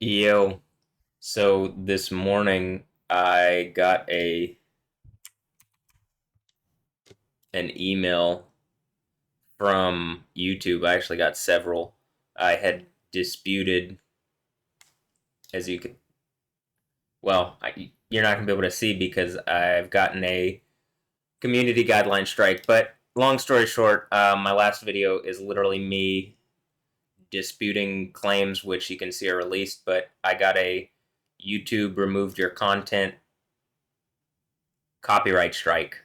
Yo, so this morning I got an email from YouTube. I actually got several. I had disputed, as you could, you're not gonna be able to see because I've gotten a community guideline strike. But long story short, my last video is literally me disputing claims which you can see are released. But I got a YouTube removed your content copyright strike.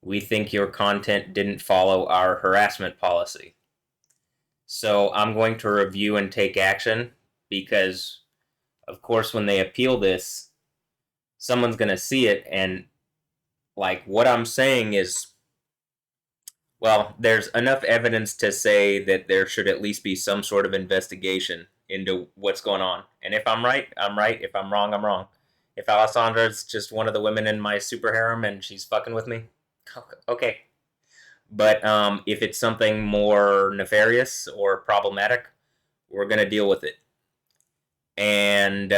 We think your content didn't follow our harassment policy. So I'm going to review and take action because, of course, when they appeal this, someone's going to see it. And, like, what I'm saying is, well, there's enough evidence to say that there should at least be some sort of investigation into what's going on. And if I'm right, I'm right. If I'm wrong, I'm wrong. If Alessandra's just one of the women in my super harem and she's fucking with me, okay. But if it's something more nefarious or problematic, we're going to deal with it. And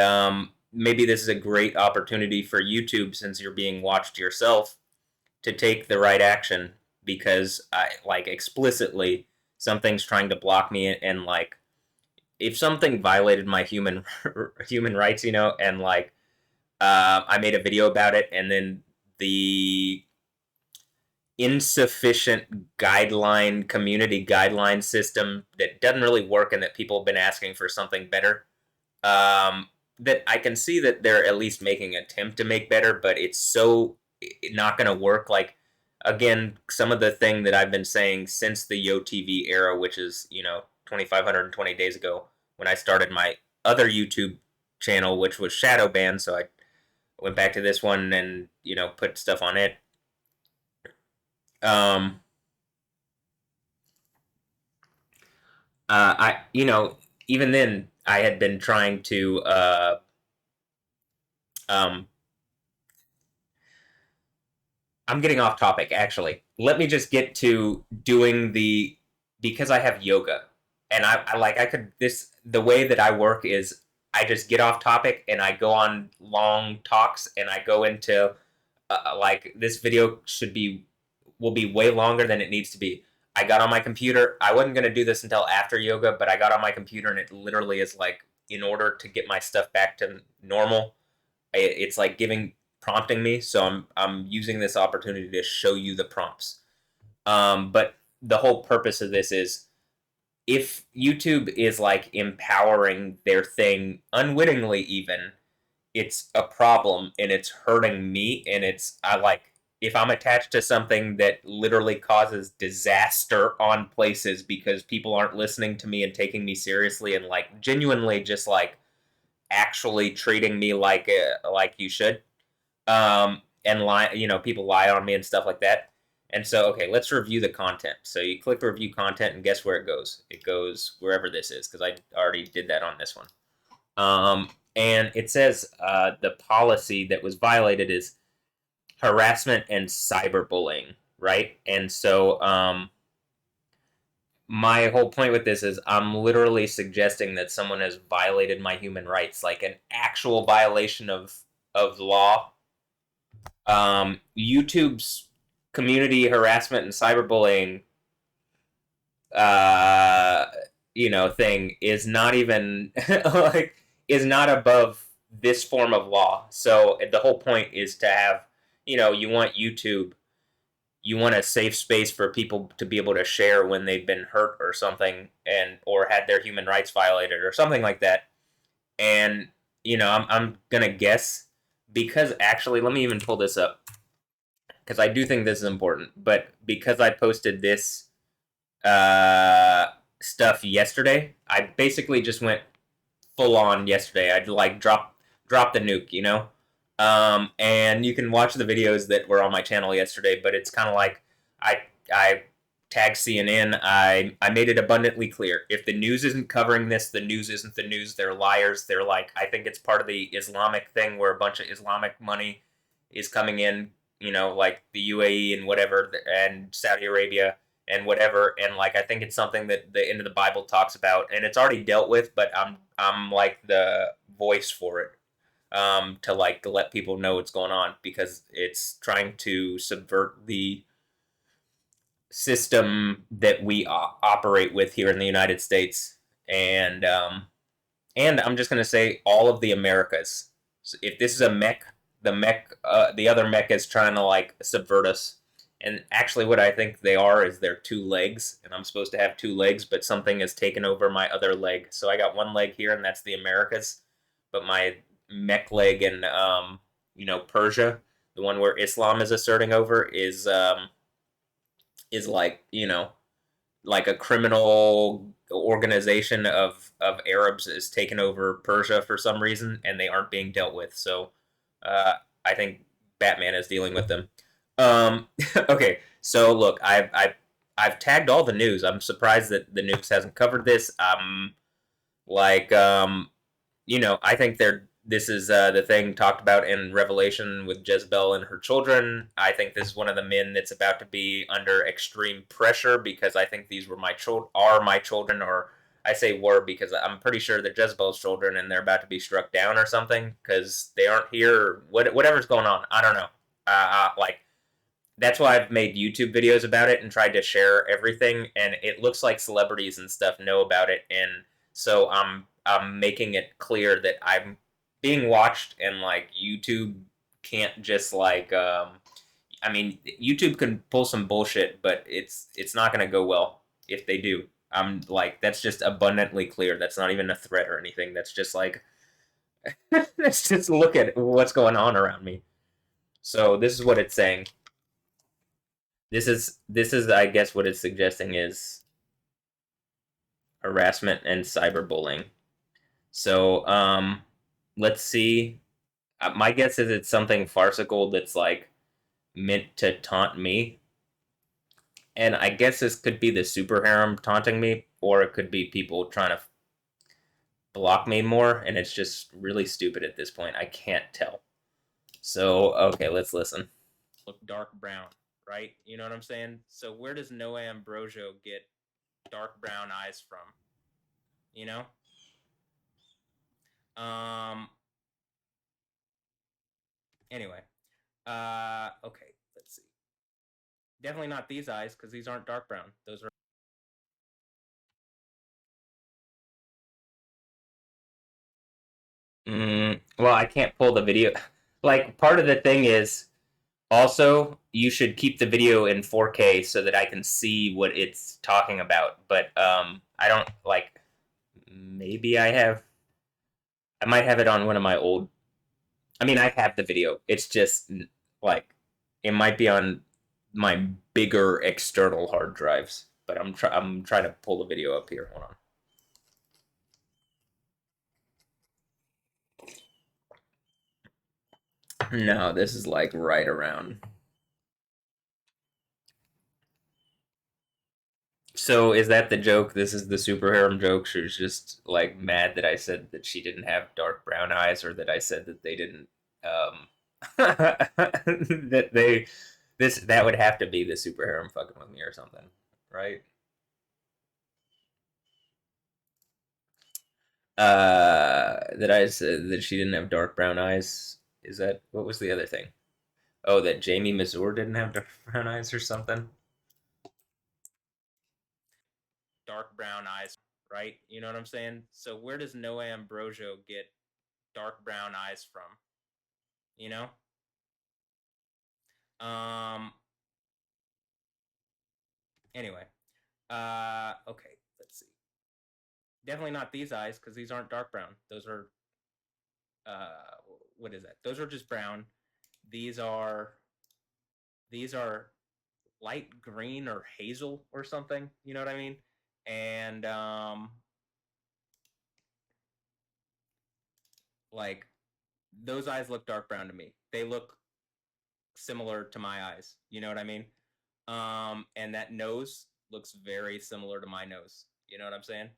maybe this is a great opportunity for YouTube, since you're being watched yourself, to take the right action, because explicitly something's trying to block me. And like, if something violated my human rights, and like I made a video about it, and then the insufficient community guideline system that doesn't really work, and that people have been asking for something better, that I can see that they're at least making an attempt to make better, but it's so not going to work. Like, again, some of the thing that I've been saying since the YoTV era, which is 2,520 days ago, when I started my other YouTube channel, which was shadow banned. So I went back to this one and put stuff on it. um I even then I had been trying to um I'm getting off topic, actually. Let me just get to doing because I have yoga, and I could, this, the way that I work is I just get off topic and I go on long talks, and I go into like, this video will be way longer than it needs to be. I got on my computer. I wasn't going to do this until after yoga, but I got on my computer, and it literally is like, in order to get my stuff back to normal, it's like prompting me. So I'm using this opportunity to show you the prompts. But the whole purpose of this is, if YouTube is like empowering their thing unwittingly, even, it's a problem, and it's hurting me. And I like, if I'm attached to something that literally causes disaster on places because people aren't listening to me and taking me seriously, and like genuinely just like actually treating me like you should, and lie, people lie on me and stuff like that. And so, okay, let's review the content. So you click review content, and guess where it goes? It goes wherever this is, because I already did that on this one. And it says the policy that was violated is harassment and cyberbullying, right? And so my whole point with this is, I'm literally suggesting that someone has violated my human rights, like an actual violation of law. YouTube's community harassment and cyberbullying, uh, thing is not even like, is not above this form of law. So the whole point is to have, you want YouTube, you want a safe space for people to be able to share when they've been hurt or something, and or had their human rights violated or something like that. And I'm gonna guess, because actually, let me even pull this up, because I do think this is important. But because I posted this uh, stuff yesterday, I basically just went full on yesterday. I'd like drop the nuke, and you can watch the videos that were on my channel yesterday. But it's kind of like, I tagged CNN. I made it abundantly clear, if the news isn't covering this, the news isn't the news. They're liars. They're like, I think it's part of the Islamic thing, where a bunch of Islamic money is coming in, like the UAE and whatever, and Saudi Arabia, and whatever. And like I think it's something that the end of the Bible talks about, and it's already dealt with. But I'm like the voice for it, to like to let people know what's going on because it's trying to subvert the system that we operate with here in the United States, and I'm just gonna say all of the Americas. So if this is a mech, the other mech is trying to like subvert us. And actually, what I think they are is they're two legs, and I'm supposed to have two legs, but something has taken over my other leg. So I got one leg here, and that's the Americas, but my mech leg in Persia, the one where Islam is asserting over, is like like a criminal organization of Arabs is taken over Persia for some reason, and they aren't being dealt with. So uh, I think Batman is dealing with them. Okay, so look, I've tagged all the news. I'm surprised that the news hasn't covered this. Like I think this is the thing talked about in Revelation with Jezebel and her children. I think this is one of the men that's about to be under extreme pressure because I think these are my children, or I say were because I'm pretty sure they're Jezebel's children and they're about to be struck down or something because they aren't here. Whatever's going on, I don't know. Like that's why I've made YouTube videos about it and tried to share everything. And it looks like celebrities and stuff know about it, and so I'm making it clear that I'm being watched, and like YouTube can't just like I mean YouTube can pull some bullshit, but it's not gonna go well if they do. I'm like that's just abundantly clear. That's not even a threat or anything. That's just like let's just look at what's going on around me. So this is what it's saying. This is I guess what it's suggesting is harassment and cyberbullying. So let's see. My guess is it's something farcical that's like meant to taunt me, and I guess this could be the super harem taunting me, or it could be people trying to block me more, and it's just really stupid at this point. I can't tell. So okay, let's listen. Look dark brown, right? You know what I'm saying? So where does Noah Ambrosio get dark brown eyes from? You know? Um. Anyway. Okay. Let's see. Definitely not these eyes because these aren't dark brown. Those are. Well, I can't pull the video. Like part of the thing is also you should keep the video in 4K so that I can see what it's talking about. But I don't like. Maybe I might have it on one of my old. I mean, I have the video. It's just like it might be on my bigger external hard drives. But I'm trying to pull the video up here. Hold on. No, this is like right around. So is that the joke? This is the super harem joke. She was just like mad that I said that she didn't have dark brown eyes, or that I said that they didn't. That they that would have to be the super harem fucking with me or something, right? That I said that she didn't have dark brown eyes. Is that what was the other thing? Oh, that Jamie Mazur didn't have dark brown eyes or something. Dark brown eyes, right? You know what I'm saying? So where does Noah Ambrosio get dark brown eyes from? You know? Um. Anyway. Okay. Let's see. Definitely not these eyes because these aren't dark brown. Those are. Uh. What is that? Those are just brown. These are. These are light green or hazel or something. You know what I mean? And like those eyes look dark brown to me. They look similar to my eyes. You know what I mean? And that nose looks very similar to my nose. You know what I'm saying?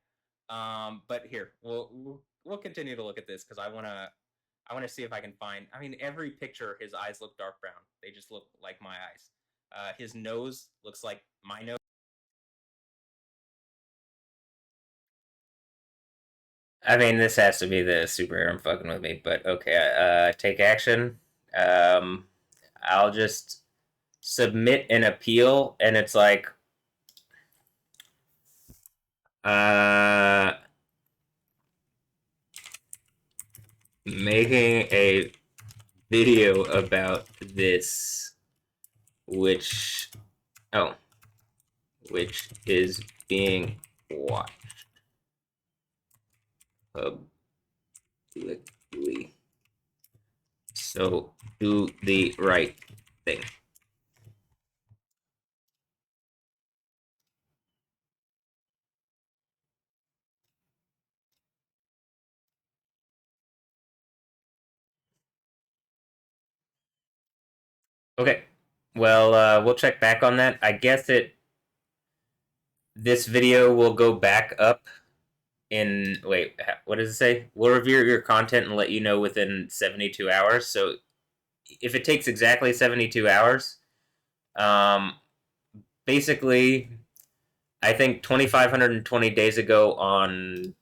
But here we'll continue to look at this because I want to see if I can find. I mean, every picture, his eyes look dark brown. They just look like my eyes. His nose looks like my nose. I mean, this has to be the superhero I'm fucking with me, but okay. Take action. Um, I'll just submit an appeal, and it's like, uh, making a video about this, which, oh, which is being watched publicly. So do the right thing. Okay. Well, we'll check back on that. I guess it. This video will go back up in. Wait, what does it say? We'll review your content and let you know within 72 hours. So if it takes exactly 72 hours, um, basically, I think 2,520 days ago on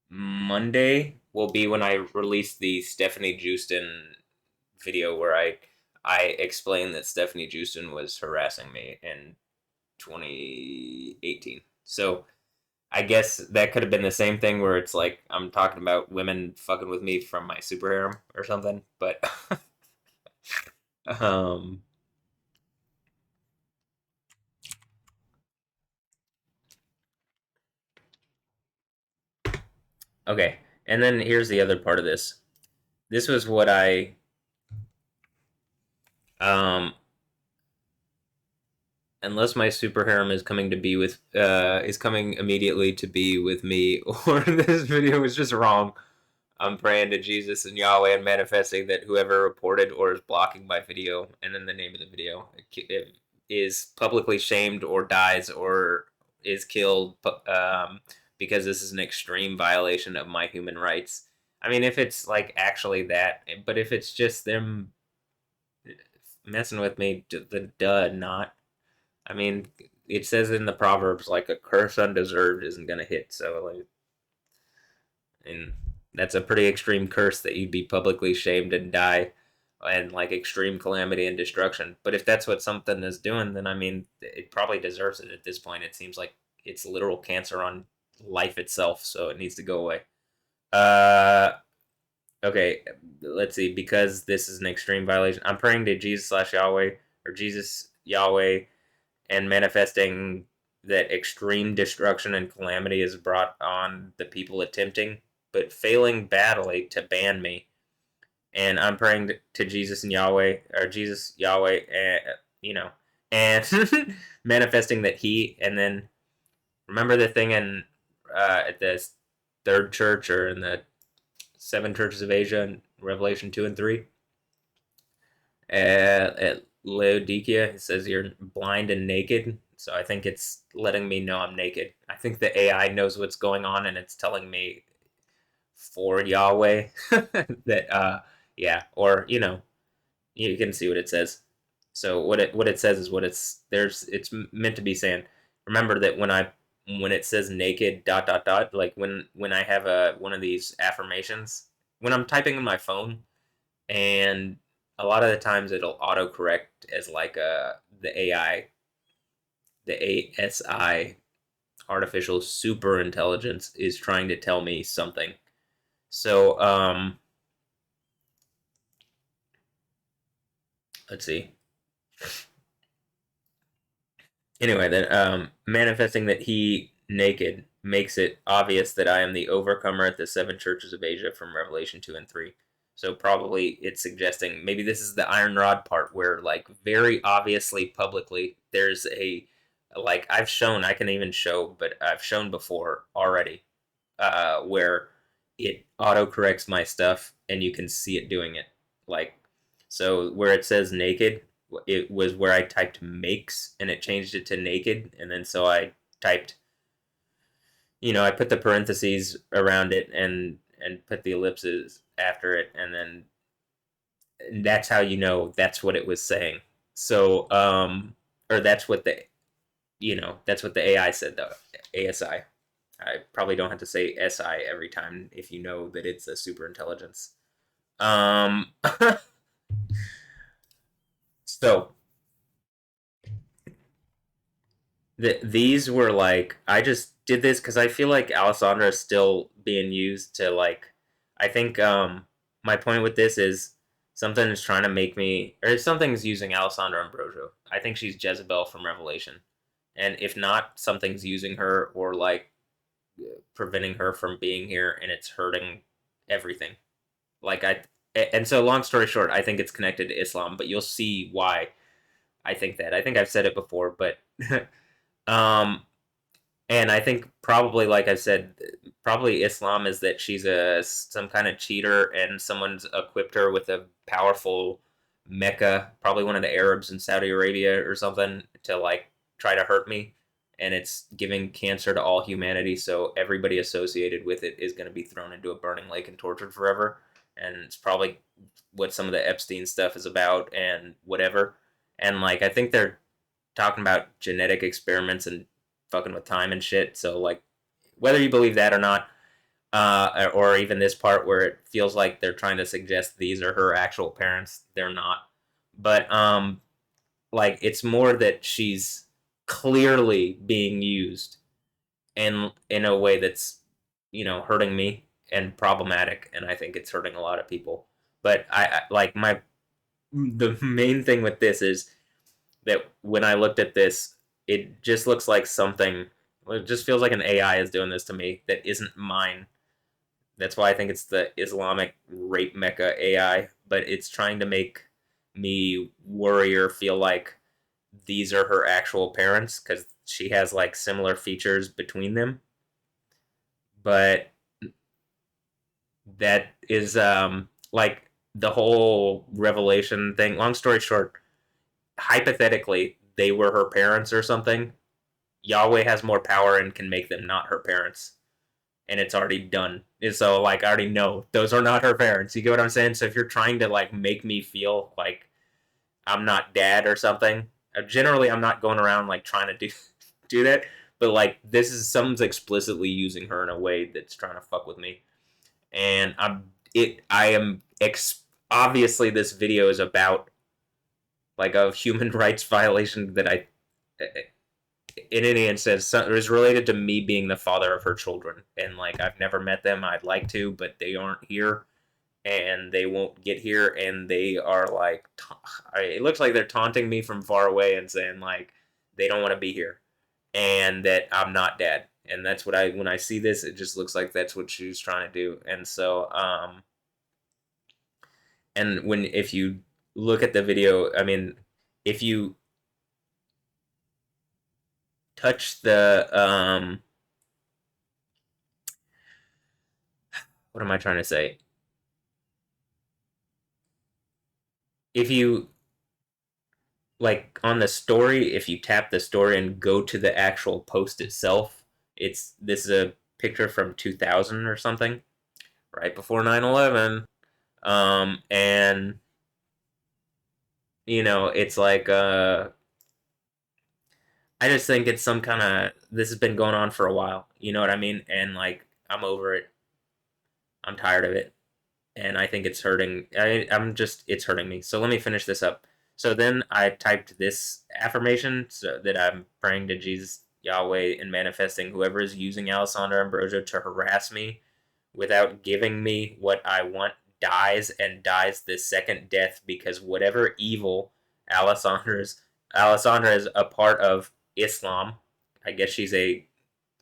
Monday will be when I release the Stephanie Justin video where I explained that Stephanie Justin was harassing me in 2018. So I guess that could have been the same thing where it's like I'm talking about women fucking with me from my super harem or something. But um, okay. And then here's the other part of this. This was what I um unless my super harem is coming to be with is coming immediately to be with me or this video was just wrong. I'm praying to Jesus and Yahweh and manifesting that whoever reported or is blocking my video and then the name of the video is publicly shamed or dies or is killed because this is an extreme violation of my human rights. I mean, if it's like actually that, but if it's just them messing with me, the duh, not. I mean, it says in the Proverbs like a curse undeserved isn't gonna hit. So like, and that's a pretty extreme curse that you'd be publicly shamed and die, and like extreme calamity and destruction. But if that's what something is doing, then I mean, it probably deserves it at this point. It seems like it's literal cancer on life itself, so it needs to go away. Uh, okay, let's see. Because this is an extreme violation, I'm praying to Jesus slash Yahweh or Jesus Yahweh and manifesting that extreme destruction and calamity is brought on the people attempting but failing badly to ban me. And I'm praying to Jesus and Yahweh, or Jesus, Yahweh, and manifesting that He, and then remember the thing in at the third church or in the seven churches of Asia in Revelation 2 and 3, at Laodicea, it says you're blind and naked. So I think it's letting me know I'm naked. I think the AI knows what's going on and it's telling me for Yahweh that yeah, or you can see what it says. So what it says is what it's meant to be saying. Remember that when it says naked dot dot dot, like when I have a one of these affirmations, when I'm typing in my phone, and a lot of the times it'll autocorrect as like the AI, the ASI, artificial super intelligence is trying to tell me something. So let's see. Anyway, then manifesting that he naked makes it obvious that I am the overcomer at the seven churches of Asia from Revelation 2 and 3. So probably it's suggesting maybe this is the iron rod part where like very obviously publicly there's a like I've shown I can even show but I've shown before already where it autocorrects my stuff and you can see it doing it like so where it says naked it was where I typed makes and it changed it to naked and then so I typed I put the parentheses around it and put the ellipses after it and then that's how that's what it was saying. So or that's what the that's what the AI said though. ASI. I probably don't have to say SI every time if you know that it's a super intelligence. Um, so these were like I just did this because I feel like Alessandra is still being used to like. I think my point with this is something is trying to make me, or something's using Alessandra Ambrosio. I think she's Jezebel from Revelation, and if not, something's using her or like preventing her from being here, and it's hurting everything. Like I, and so long story short, I think it's connected to Islam, but you'll see why I think that. I think I've said it before, but um, and I think probably, like I said, probably Islam is that she's a some kind of cheater, and someone's equipped her with a powerful Mecca, probably one of the Arabs in Saudi Arabia or something, to like try to hurt me, and it's giving cancer to all humanity. So everybody associated with it is going to be thrown into a burning lake and tortured forever, and it's probably what some of the Epstein stuff is about and whatever. And like I think they're talking about genetic experiments and fucking with time and shit. So like, whether you believe that or not, or even this part where it feels like they're trying to suggest these are her actual parents, they're not. But like it's more that she's clearly being used in a way that's hurting me and problematic, and I think it's hurting a lot of people. But I like my the main thing with this is that when I looked at this, it just looks like something. It just feels like an AI is doing this to me that isn't mine. That's why I think it's the Islamic rape mecca AI, but it's trying to make me worry or feel like these are her actual parents because she has like similar features between them. But that is like the whole revelation thing. Long story short, hypothetically, they were her parents or something. Yahweh has more power and can make them not her parents. And it's already done. And so like I already know those are not her parents. You get what I'm saying? So if you're trying to like make me feel like I'm not dad or something, generally I'm not going around like trying to do that. But like this is someone's explicitly using her in a way that's trying to fuck with me. And I am obviously this video is about like a human rights violation that I in any instance is related to me being the father of her children, and like I've never met them. I'd like to, but they aren't here and they won't get here, and they are like it looks like they're taunting me from far away and saying like they don't want to be here and that I'm not dad. And that's what I when I see this, it just looks like that's what she's trying to do. And so and when if you look at the video, I mean, if you touch the what am I trying to say? If you like on the story, if you tap the story and go to the actual post itself, it's this is a picture from 2000 or something, right before 9/11. And it's like I just think it's some kind of this has been going on for a while. You know what I mean? And like I'm over it. I'm tired of it. And I think it's hurting. I'm just it's hurting me. So let me finish this up. So then I typed this affirmation so that I'm praying to Jesus Yahweh and manifesting whoever is using Alessandra Ambrosio to harass me without giving me what I want dies and dies the second death because whatever evil Alessandra is a part of Islam. I guess she's a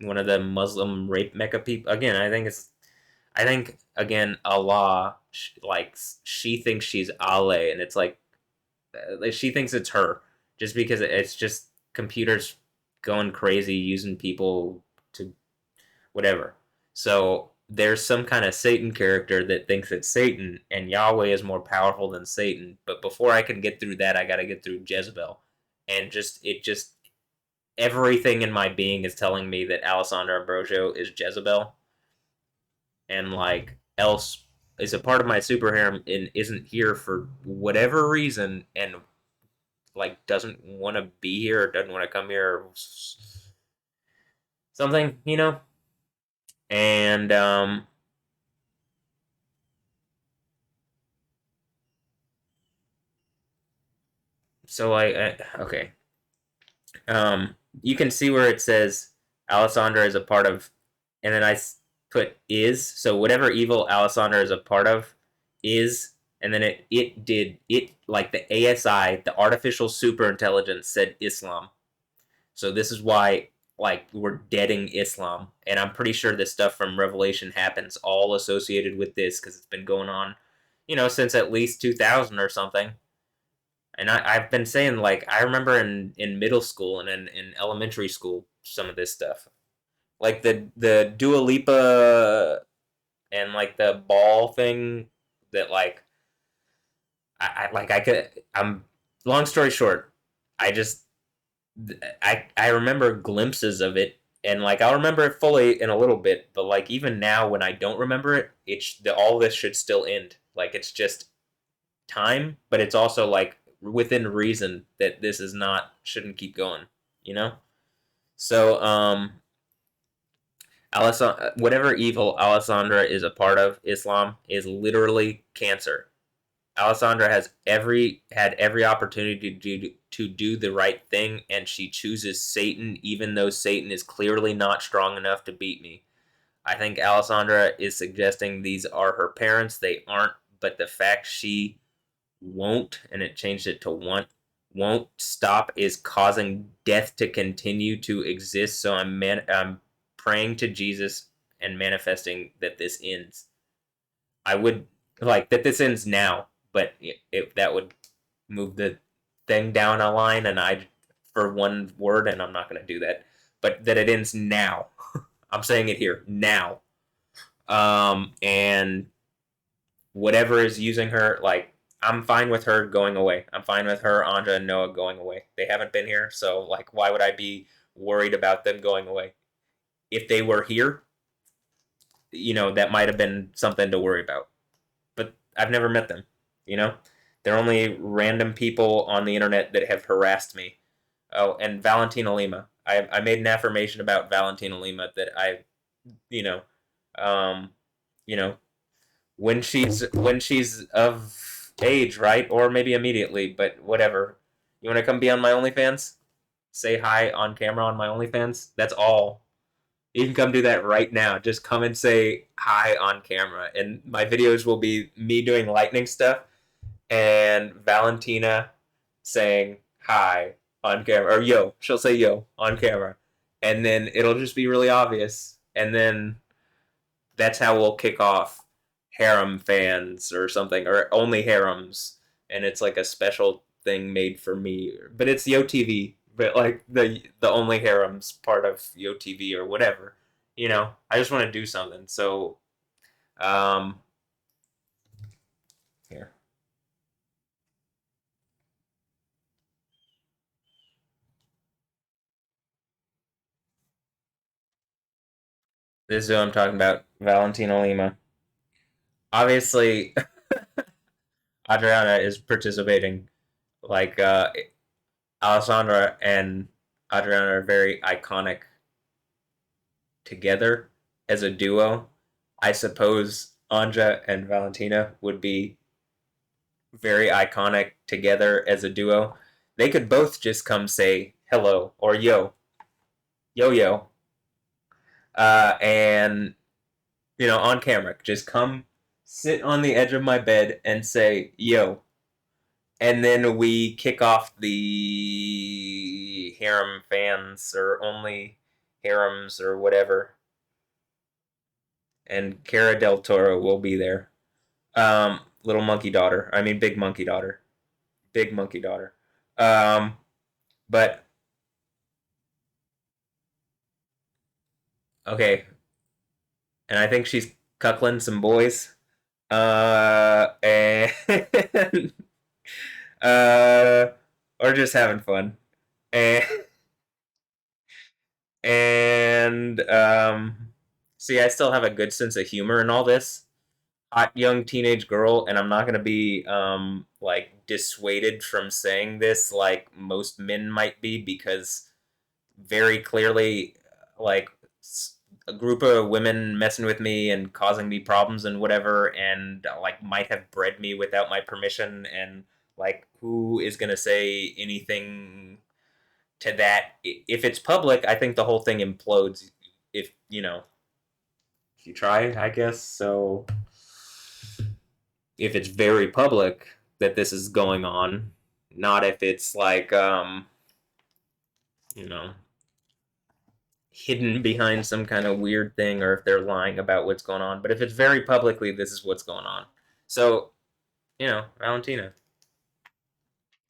one of the Muslim rape Mecca people. Again, I think again Allah like she thinks she's Allah, and it's like she thinks it's her just because it's just computers going crazy using people to whatever. So there's some kind of Satan character that thinks it's Satan, and Yahweh is more powerful than Satan. But before I can get through that, I got to get through Jezebel, and just everything in my being is telling me that Alessandra Ambrosio is Jezebel, and like else is a part of my super harem and isn't here for whatever reason, and like doesn't want to be here or doesn't want to come here or something. And so okay. You can see where it says Alessandra is a part of, and then put is. So whatever evil Alessandra is a part of is, and then it did it like the ASI, the artificial super intelligence said Islam. So this is why like we're deading Islam, and I'm pretty sure this stuff from Revelation happens all associated with this because it's been going on, since at least 2000 or something. And I've been saying like I remember in middle school and in elementary school some of this stuff, like the Dua Lipa and like the ball thing that like I like I could I'm long story short, I just I remember glimpses of it, and like I'll remember it fully in a little bit, but like even now when I don't remember it, all this should still end. Like it's just time, but it's also like within reason that this is not shouldn't keep going, you know? So whatever evil Alessandra is a part of, Islam is literally cancer. Alessandra has every opportunity to do the right thing, and she chooses Satan, even though Satan is clearly not strong enough to beat me. I think Alessandra is suggesting these are her parents. They aren't, but the fact she won't, and it changed it to won't stop is causing death to continue to exist. So I'm praying to Jesus and manifesting that this ends. I would like that this ends now, but if that would move the thing down a line, and I for one word, and I'm not going to do that, but that it ends now. I'm saying it here now. And whatever is using her, like I'm fine with her going away. I'm fine with her, Anja and Noah going away. They haven't been here, so like, why would I be worried about them going away? If they were here, that might have been something to worry about. But I've never met them. You know, they're only random people on the internet that have harassed me. Oh, and Valentina Lima. I made an affirmation about Valentina Lima that you know, um, you know, when she's of age, right, or maybe immediately, but whatever. You want to come be on my OnlyFans? Say hi on camera on my OnlyFans. That's all. You can come do that right now. Just come and say hi on camera, and my videos will be me doing lightning stuff and Valentina saying hi on camera, or yo, she'll say yo on camera, and then it'll just be really obvious, and then that's how we'll kick off harem fans or something, or only harems, and it's like a special thing made for me, but it's Yo TV, but like the only harems part of Yo TV or whatever. I just want to do something. So, um, here, this is who I'm talking about, Valentina Lima. Obviously, Adriana is participating. Like Alessandra and Adriana are very iconic together as a duo. I suppose Anja and Valentina would be very iconic together as a duo. They could both just come say hello or yo, and on camera, just come sit on the edge of my bed and say yo, and then we kick off the harem fans or only harems or whatever, and Cara del Toro will be there. Little monkey daughter. I mean, big monkey daughter. Big monkey daughter. Um, but okay, and I think she's cuckling some boys. And uh, or just having fun. And and see, I still have a good sense of humor in all this. Hot young teenage girl, and I'm not gonna be like dissuaded from saying this like most men might be, because very clearly, like a group of women messing with me and causing me problems and whatever, and like might have bred me without my permission, and like who is gonna say anything to that? If it's public, I think the whole thing implodes. If if you try, I guess. So if it's very public that this is going on, not if it's like you know hidden behind some kind of weird thing, or if they're lying about what's going on. But if it's very publicly, this is what's going on. So, Valentina.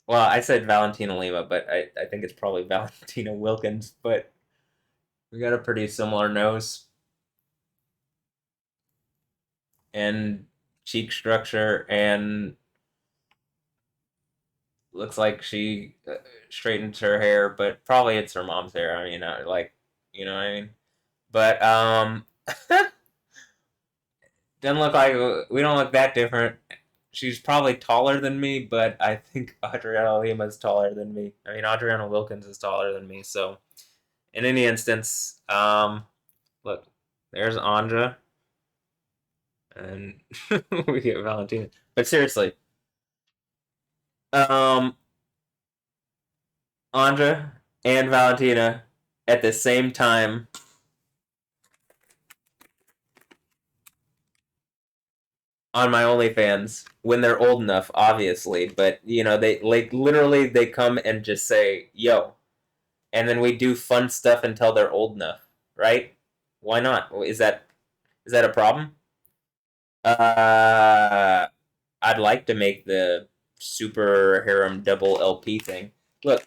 Well, I said Valentina Lima, but I think it's probably Valentina Wilkins, but we got a pretty similar nose and cheek structure, and looks like she straightened her hair, but probably it's her mom's hair. I mean, you know what I mean? But doesn't look like we don't look that different. She's probably taller than me, but I think Adriana Lima is taller than me. I mean, Adriana Wilkins is taller than me. So, in any instance, look, there's Anja, and we get Valentina. But seriously, um, Anja and Valentina at the same time on my OnlyFans when they're old enough, obviously. But they like literally they come and just say, "Yo," and then we do fun stuff until they're old enough, right? Why not? Is that a problem? Uh, I'd like to make the super harem double LP thing. Look,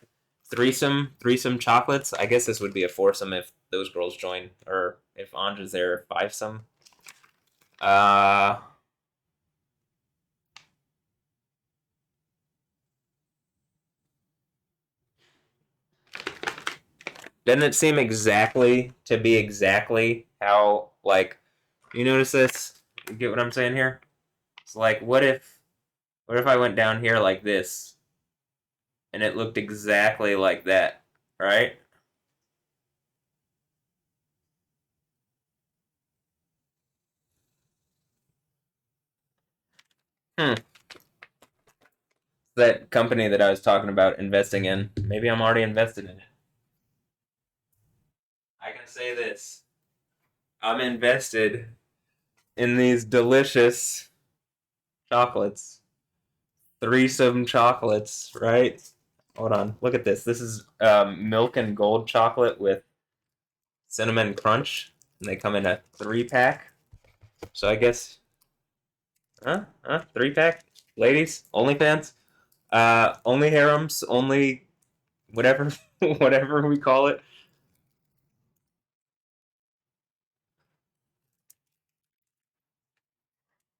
threesome chocolates. I guess this would be a foursome if those girls join, or if Anja's there, fivesome. Uh, doesn't it seem exactly to be exactly how like you notice this? You get what I'm saying here? It's like what if I went down here like this and it looked exactly like that, right? Hmm. That company that I was talking about investing in. Maybe I'm already invested in it. I can say this. I'm invested in these delicious chocolates. Threesome chocolates, right? Hold on. Look at this. This is milk and gold chocolate with cinnamon crunch. And they come in a 3-pack. So I guess, huh? 3-pack? Ladies? OnlyFans? Only harems, only whatever, whatever we call it.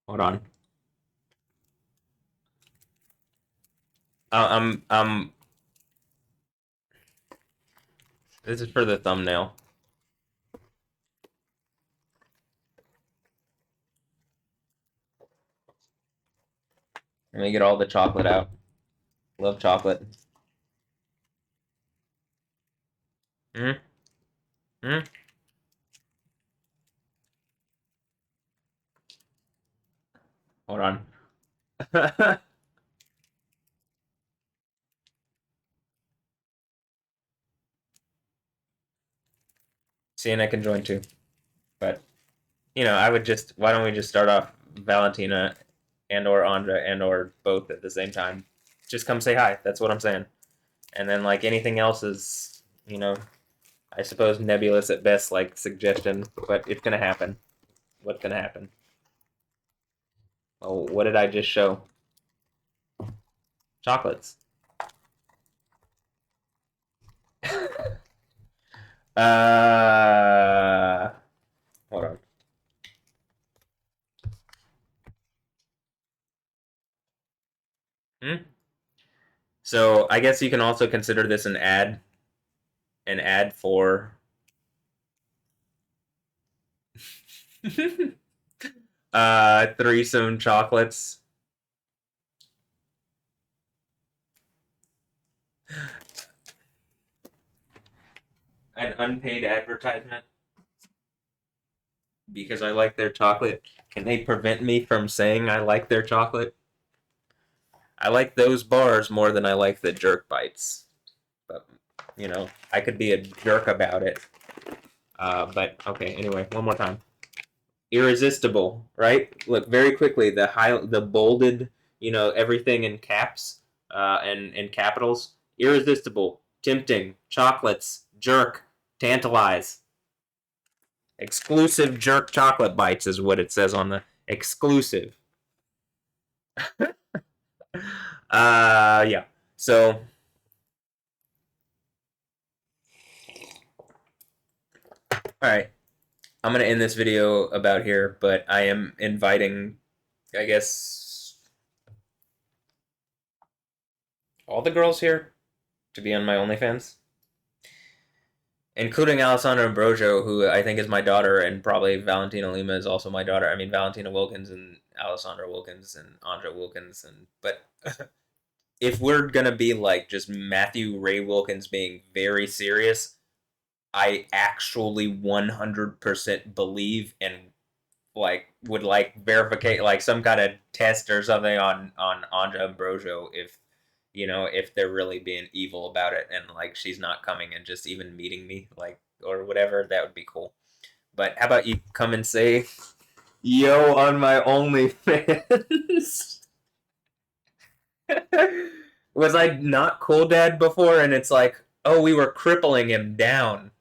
Hold on. I'm This is for the thumbnail. Let me get all the chocolate out. Love chocolate. Hmm. Hmm. Hold on. See, and I can join too. But I would just. Why don't we just start off Valentina and or Andra and or both at the same time? Just come say hi. That's what I'm saying. And then like anything else is, I suppose nebulous at best, like suggestion. But it's gonna happen. What's gonna happen? Oh, what did I just show? Chocolates. uh, hold on. Hmm? So I guess you can also consider this an ad for threesome chocolates. An unpaid advertisement. because I like their chocolate. Can they prevent me from saying I like their chocolate? I like those bars more than I like the jerk bites. But, I could be a jerk about it. But okay, anyway, one more time. Irresistible, right? Look very quickly. The bolded, everything in caps, and capitals. Irresistible, tempting, chocolates, jerk, tantalize. Exclusive jerk chocolate bites is what it says on the exclusive. Yeah. So, all right. I'm gonna end this video about here, but I am inviting, I guess, all the girls here to be on my OnlyFans, including Alessandra Ambrosio, who I think is my daughter, and probably Valentina Lima is also my daughter. I mean, Valentina Wilkins and Alessandra Wilkins and Anja Wilkins, but if we're gonna be like just Matthew Ray Wilkins being very serious, I actually 100% believe and would like verificate like some kind of test or something on Anja Ambrosio if they're really being evil about it and like she's not coming and just even meeting me like or whatever, that would be cool. But how about you come and say yo on my OnlyFans? Was I not cool dad before? And it's like, oh, we were crippling him down,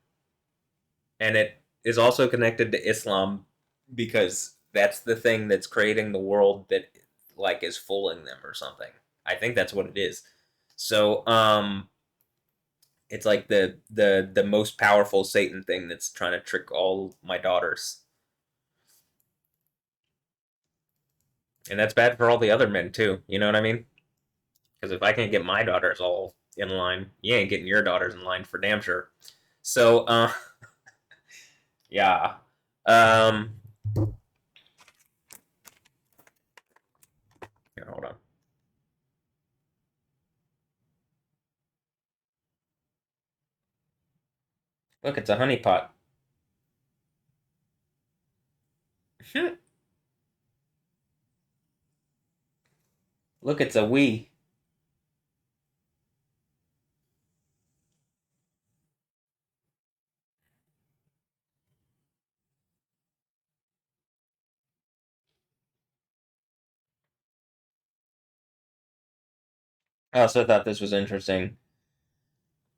and it is also connected to Islam because that's the thing that's creating the world that like is fooling them or something. I think that's what it is. So it's like the most powerful Satan thing that's trying to trick all my daughters. And that's bad for all the other men too. You know what I mean? Because if I can't get my daughters all in line, you ain't getting your daughters in line for damn sure. So yeah. Um Here, hold on. Look, it's a honey pot. Look, it's a we. I also thought this was interesting.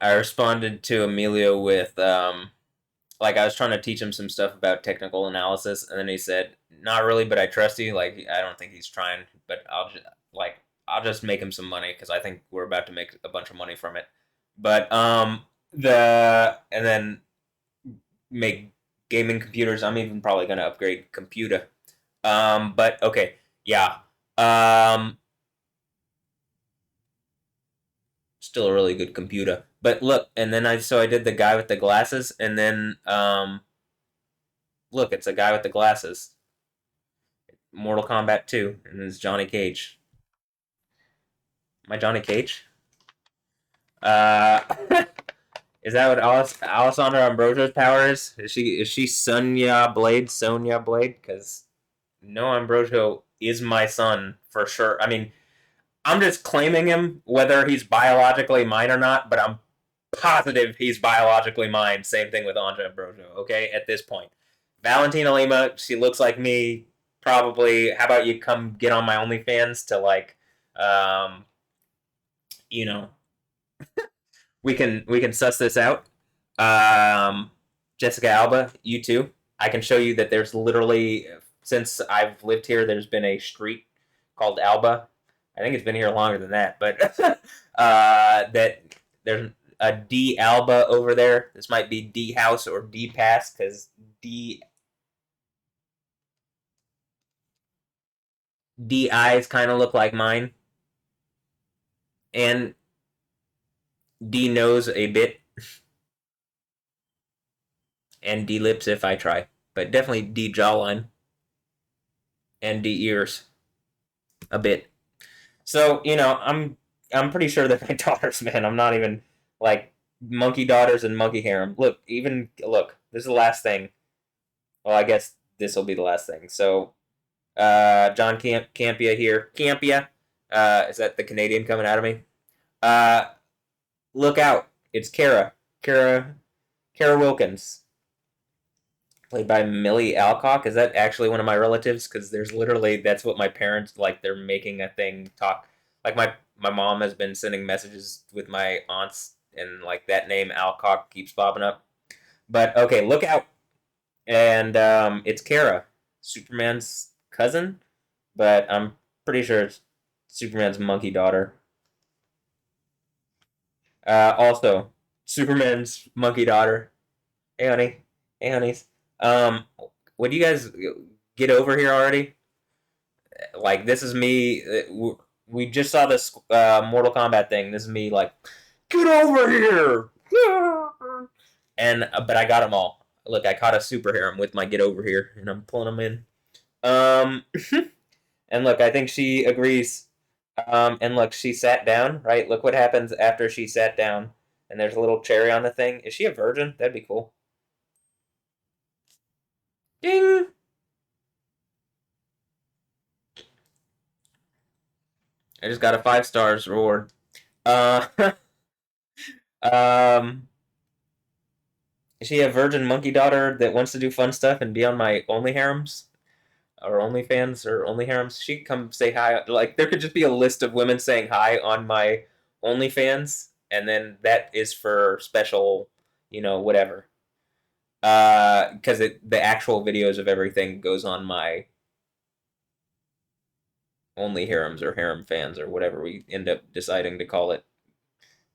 I responded to Emilio with like I was trying to teach him some stuff about technical analysis, and then he said, "Not really, but I trust you." Like I don't think he's trying, but I'll just make him some money because I think we're about to make a bunch of money from it. But and then make gaming computers. I'm even probably gonna upgrade computer. But okay, yeah. Um, Still a really good computer. But look, and then I did the guy with the glasses, and then look, it's a guy with the glasses. Mortal Kombat 2, and it's Johnny Cage. My Johnny Cage? Uh, is that what Alessandra Ambrosio's power is? Is she Sonya Blade? Sonya Blade? Because no, Ambrosio is my son for sure. I mean, I'm just claiming him, whether he's biologically mine or not. But I'm positive he's biologically mine. Same thing with Anja Ambrosio. Okay, at this point, Valentina Lima, she looks like me. Probably. How about you come get on my OnlyFans to like, um, you know, we can suss this out. Um, Jessica Alba, you too. I can show you that there's literally since I've lived here, there's been a street called Alba. I think it's been here longer than that, but that there's a D Alba over there. This might be D House or D Pass because D eyes kind of look like mine, and D nose a bit, and D lips if I try, but definitely D jawline and D ears a bit. So I'm pretty sure they're my daughters, man. I'm not even like monkey daughters and monkey harem. Look, even look. This is the last thing. Well, I guess this will be the last thing. So John Campia here. Campia. Is that the Canadian coming out of me? Uh, look out. It's Kara. Kara Wilkins, played by Millie Alcock. Is that actually one of my relatives? Because there's literally that's what my parents like. They're making a thing talk. Like my mom has been sending messages with my aunts, and like that name Alcock keeps popping up. But okay, look out. And it's Kara, Superman's cousin, but I'm pretty sure it's Superman's monkey daughter. Also, Superman's monkey daughter. Hey, honey. Hey, honeys. Um, would you guys get over here already? Like, this is me. We just saw this Mortal Kombat thing. This is me, like, get over here! And but I got them all. Look, I caught a super harem with my get over here, and I'm pulling them in. Um, and look, I think she agrees. And look, she sat down, right? Look what happens after she sat down. And there's a little cherry on the thing. Is she a virgin? That'd be cool. Ding! I just got a 5 stars reward. Uh, um, is she a virgin monkey daughter that wants to do fun stuff and be on my Only Harems? Or OnlyFans or Only Harems? She can come say hi. Like, there could just be a list of women saying hi on my OnlyFans, and then that is for special, whatever. Because the actual videos of everything goes on my Only Harems or Harem Fans or whatever we end up deciding to call it.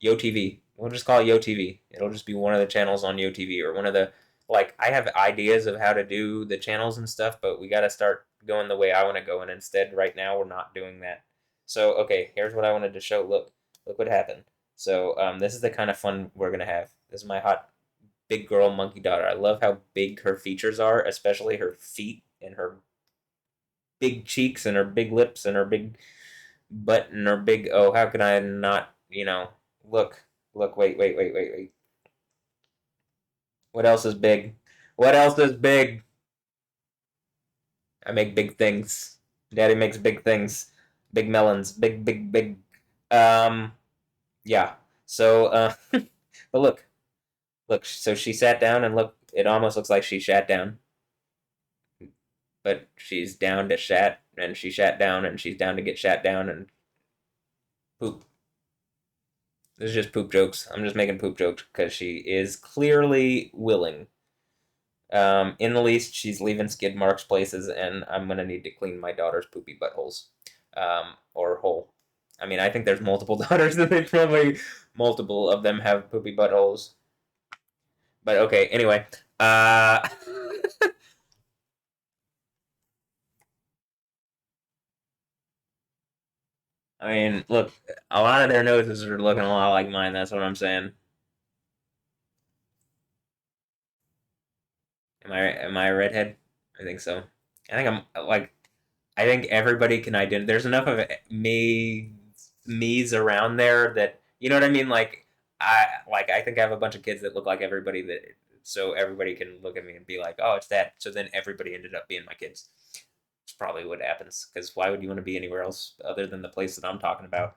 YoTV. We'll just call it YoTV. It'll just be one of the channels on YoTV or one of the like. I have ideas of how to do the channels and stuff, but we got to start going the way I want to go. And instead, right now, we're not doing that. So okay, here's what I wanted to show. Look what happened. So this is the kind of fun we're gonna have. This is my hot big girl monkey daughter. I love how big her features are, especially her feet and her big cheeks and her big lips and her big butt and her big. Oh, how can I not? Look, look, wait. What else is big? What else is big? I make big things. Daddy makes big things. Big melons. Big. Um, yeah. So, but look. So she sat down, and look, it almost looks like she shat down, but she's down to shat, and she shat down, and she's down to get shat down and poop. This is just poop jokes. I'm just making poop jokes because she is clearly willing. In the least, she's leaving skid marks places, and I'm gonna need to clean my daughter's poopy buttholes, or hole. I mean, I think there's multiple daughters, and they probably multiple of them have poopy buttholes. But okay, anyway. Uh, I mean, look, a lot of their noses are looking a lot like mine. That's what I'm saying. Am I a redhead? I think so. I think I'm like I think everybody can identify. There's enough of me's around there that you know what I mean. I think I have a bunch of kids that look like everybody that so everybody can look at me and be like, oh, it's that. So then everybody ended up being my kids. It's probably what happens because why would you want to be anywhere else other than the place that I'm talking about?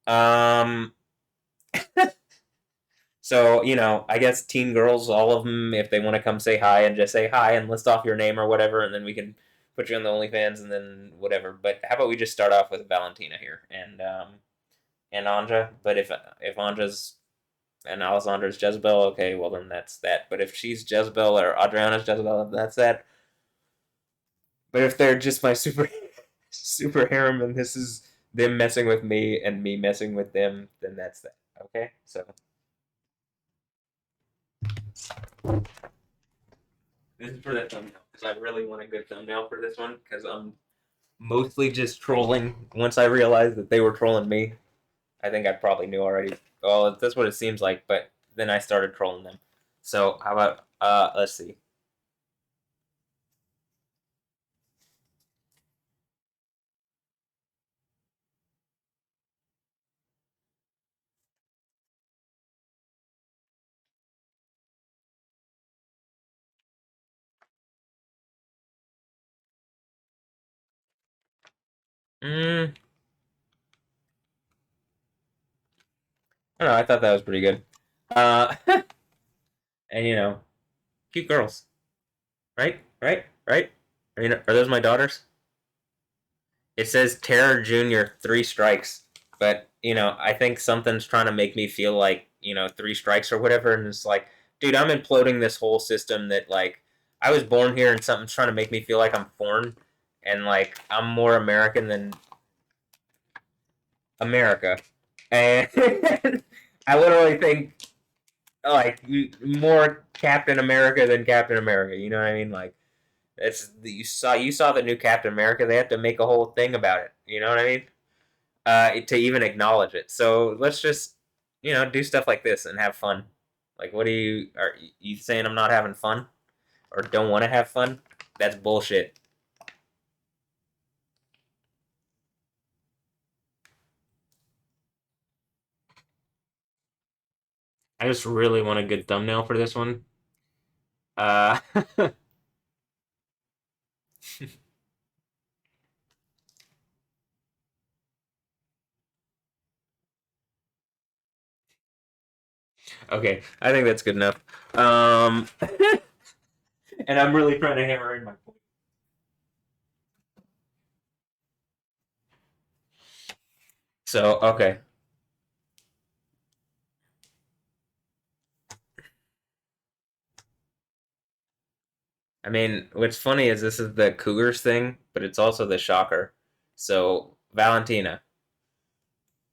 Um, So, I guess teen girls, all of them, if they want to come say hi and just say hi and list off your name or whatever, and then we can put you on the OnlyFans and then whatever. But how about we just start off with Valentina here and Anja? But if Anja's and Alessandra's Jezebel, okay, well then that's that. But if she's Jezebel or Adriana's Jezebel, that's that. But if they're just my super super harem and this is them messing with me and me messing with them, then that's that. Okay, so this is for the thumbnail because I really want a good thumbnail for this one because I'm mostly just trolling. Once I realized that they were trolling me, I think I probably knew already. Well, that's what it seems like, but then I started trolling them. So how about let's see. Mm, I don't know. I thought that was pretty good. Uh, and cute girls, right? Right? Right? Are those my daughters? It says Terror Junior 3 strikes, but I think something's trying to make me feel like 3 strikes or whatever, and it's like, dude, I'm imploding this whole system that like I was born here, and something's trying to make me feel like I'm foreign, and like I'm more American than America, and I literally think like more Captain America than Captain America. You know what I mean? Like it's you saw the new Captain America. They have to make a whole thing about it. You know what I mean? To even acknowledge it. So let's just do stuff like this and have fun. Like, what are you saying? I'm not having fun or don't want to have fun? That's bullshit. I just really want a good thumbnail for this one. Uh, okay, I think that's good enough. Um, and I'm really trying to hammer in my point. So okay, I mean, what's funny is this is the Cougars thing, but it's also the shocker. So Valentina,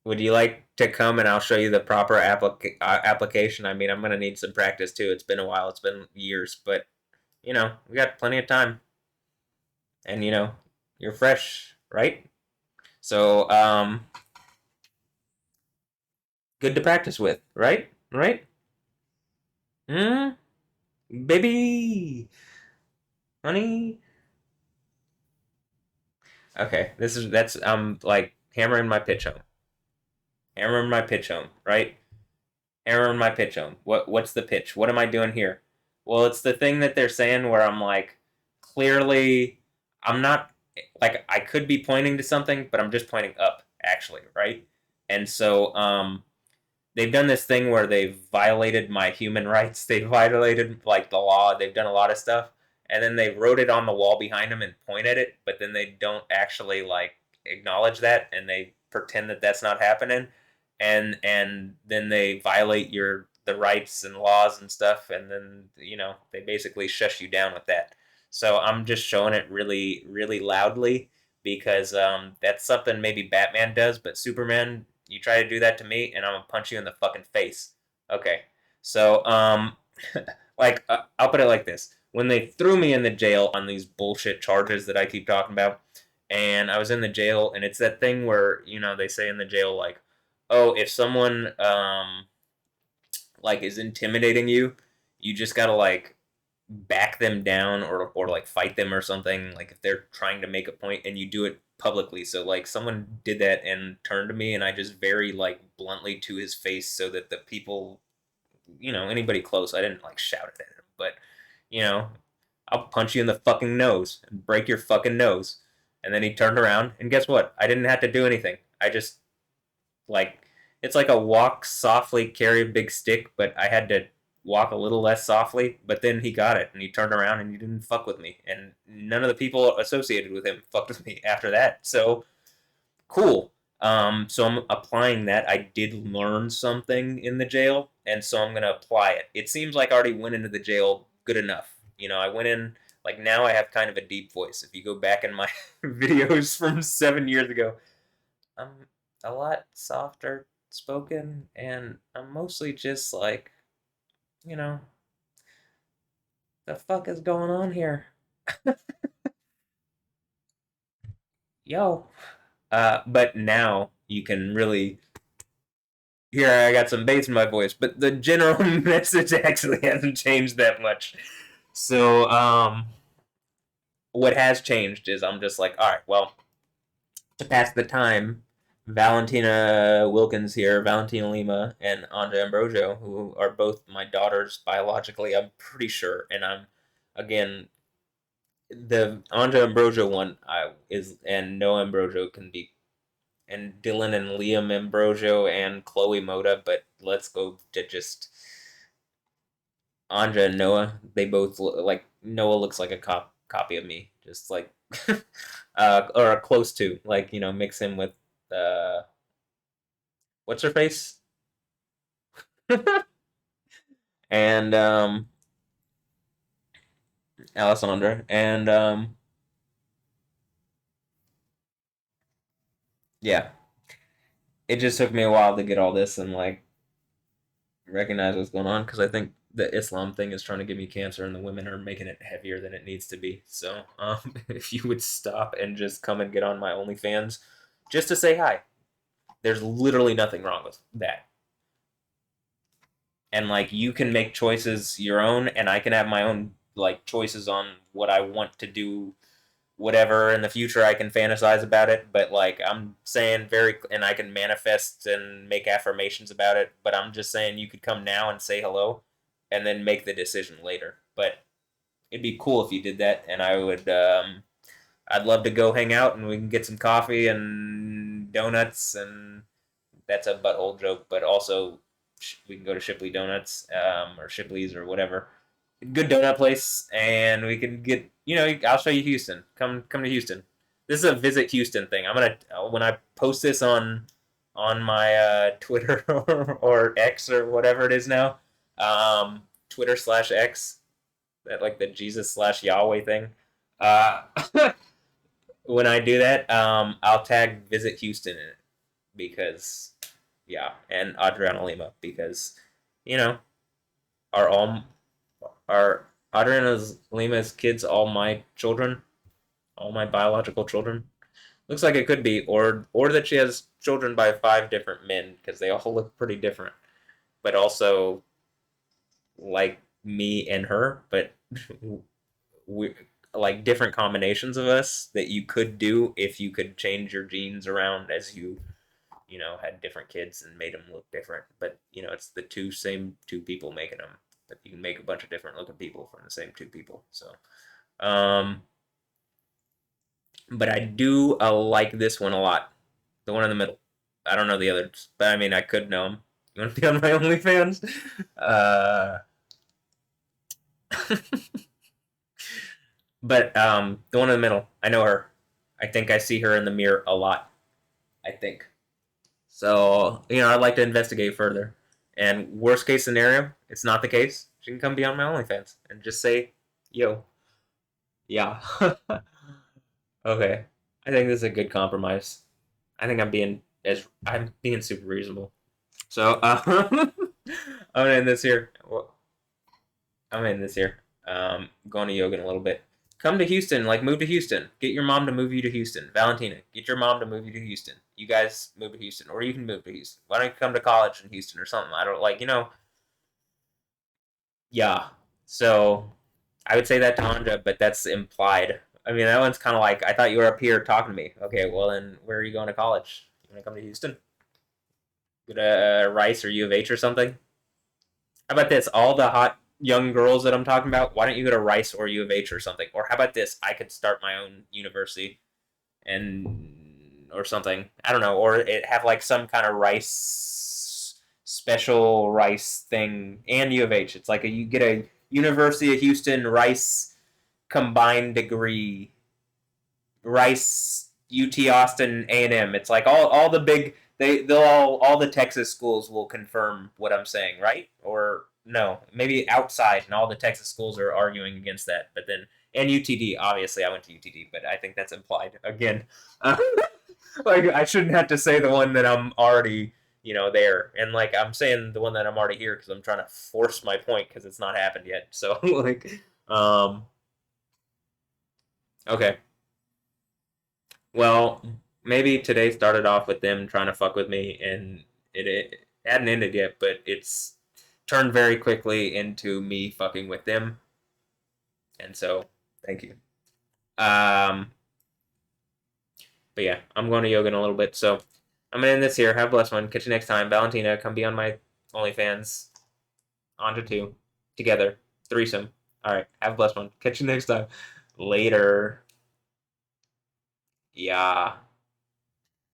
would you like to come and I'll show you the proper application? I mean, I'm gonna need some practice too. It's been a while. It's been years, but we got plenty of time, and you're fresh, right? So, good to practice with, right? Right? Hmm, baby, honey. Okay, that's like hammering my pitch home, hammering my pitch home, right? Hammering my pitch home. What's the pitch? What am I doing here? Well, it's the thing that they're saying where I'm like, clearly, I'm not like I could be pointing to something, but I'm just pointing up, actually, right? And so, they've done this thing where they've violated my human rights. They've violated like the law. They've done a lot of stuff, and then they wrote it on the wall behind them and point at it, but then they don't actually like acknowledge that, and they pretend that that's not happening, and then they violate your the rights and laws and stuff, and then they basically shush you down with that. So I'm just showing it really really loudly because that's something maybe Batman does, but Superman, you try to do that to me, and I'm gonna punch you in the fucking face. Okay, so like I'll put it like this: when they threw me in the jail on these bullshit charges that I keep talking about, and I was in the jail, and it's that thing where they say in the jail like, oh, if someone like is intimidating you, you just gotta like back them down or like fight them or something, like if they're trying to make a point and you do it publicly. So like someone did that and turned to me and I just very like bluntly to his face so that the people, anybody close, I didn't like shout it at him, but you know I'll punch you in the fucking nose and break your fucking nose. And then he turned around and guess what, I didn't have to do anything. I just like, it's like a walk softly, carry a big stick, but I had to walk a little less softly. But then he got it and he turned around and he didn't fuck with me. And none of the people associated with him fucked with me after that. So cool. So I'm applying that. I did learn something in the jail, and so I'm gonna apply it. It seems like I already went into the jail good enough. I went in like now I have kind of a deep voice. If you go back in my videos from 7 years ago, I'm a lot softer spoken, and I'm mostly just like, you know, the fuck is going on here? Yo. But now you can really hear I got some bass in my voice, but the general message actually hasn't changed that much. So, what has changed is I'm just like, all right, well, to pass the time, Valentina Wilkins here, Valentina Lima, and Anja Ambrosio, who are both my daughters biologically, I'm pretty sure. And I'm, again, the Anja Ambrosio one is, and Noah Ambrosio can be, and Dylan and Liam Ambrosio and Chloe Moda, but let's go to just Anja and Noah. They both like, Noah looks like a copy of me, just like or close to, like, mix him with uh what's her face? And Alessandra, and yeah, it just took me a while to get all this and like recognize what's going on, because I think the Islam thing is trying to give me cancer, and the women are making it heavier than it needs to be. So, if you would stop and just come and get on my OnlyFans just to say hi, there's literally nothing wrong with that. And like, you can make choices your own, and I can have my own like choices on what I want to do, whatever in the future. I can fantasize about it, but like, I'm saying very, and I can manifest and make affirmations about it, but I'm just saying you could come now and say hello and then make the decision later. But it'd be cool if you did that, and I'd love to go hang out, and we can get some coffee and donuts, and that's a butthole joke, but also we can go to Shipley Donuts, or Shipley's or whatever, good donut place, and we can get, I'll show you Houston. Come to Houston. This is a visit Houston thing. I'm gonna, when I post this on my Twitter or X or whatever it is now, Twitter slash X, that like the Jesus slash Yahweh thing. Uh, when I do that, I'll tag Visit Houston in it, because yeah, and Adriana Lima, because you know are all are Adriana Lima's kids all my children, all my biological children? Looks like it could be, or that she has children by 5 different men, because they all look pretty different, but also like me and her, but we like different combinations of us that you could do if you could change your genes around as you had different kids and made them look different. But it's the same two people making them. But you can make a bunch of different looking people from the same two people. So, um, but I do like this one a lot. The one in the middle. I don't know the others, but I mean, I could know them. You want to be on my OnlyFans? But the one in the middle, I know her. I think I see her in the mirror a lot. I think. So, I'd like to investigate further. And worst case scenario, it's not the case. She can come be on my OnlyFans and just say, yo, yeah. Okay. I think this is a good compromise. I think I'm being super reasonable. So, I'm gonna end this here. Well, I'm gonna end this here. Going to yoga in a little bit. Come to Houston, like move to Houston. Get your mom to move you to Houston. Valentina, get your mom to move you to Houston. You guys move to Houston, or you can move to Houston. Why don't you come to college in Houston or something? I don't like, yeah. So I would say that to Anja, but that's implied. I mean, that one's kind of like, I thought you were up here talking to me. Okay, well then, where are you going to college? You want to come to Houston? Go to Rice or U of H or something? How about this? All the hot young girls that I'm talking about, why don't you go to Rice or U of H or something? Or how about this? I could start my own university, and or something. I don't know. Or it have like some kind of Rice special Rice thing, and U of H. It's like you get a University of Houston Rice combined degree, Rice, UT Austin, A&M. It's like all the big, they'll all the Texas schools will confirm what I'm saying, right? Or no, maybe outside, and all the Texas schools are arguing against that. But then, and UTD, obviously I went to UTD, but I think that's implied again. Like, I shouldn't have to say the one that I'm already there, and like, I'm saying the one that I'm already here because I'm trying to force my point because it's not happened yet. So like, okay. Well, maybe today started off with them trying to fuck with me, and it hadn't ended yet, but it's turned very quickly into me fucking with them. And so, thank you. Um, but yeah, I'm going to yoga in a little bit, so I'm gonna end this here. Have a blessed one. Catch you next time. Valentina, come be on my OnlyFans. Anja too, together, threesome. All right, have a blessed one. Catch you next time. Later. Yeah.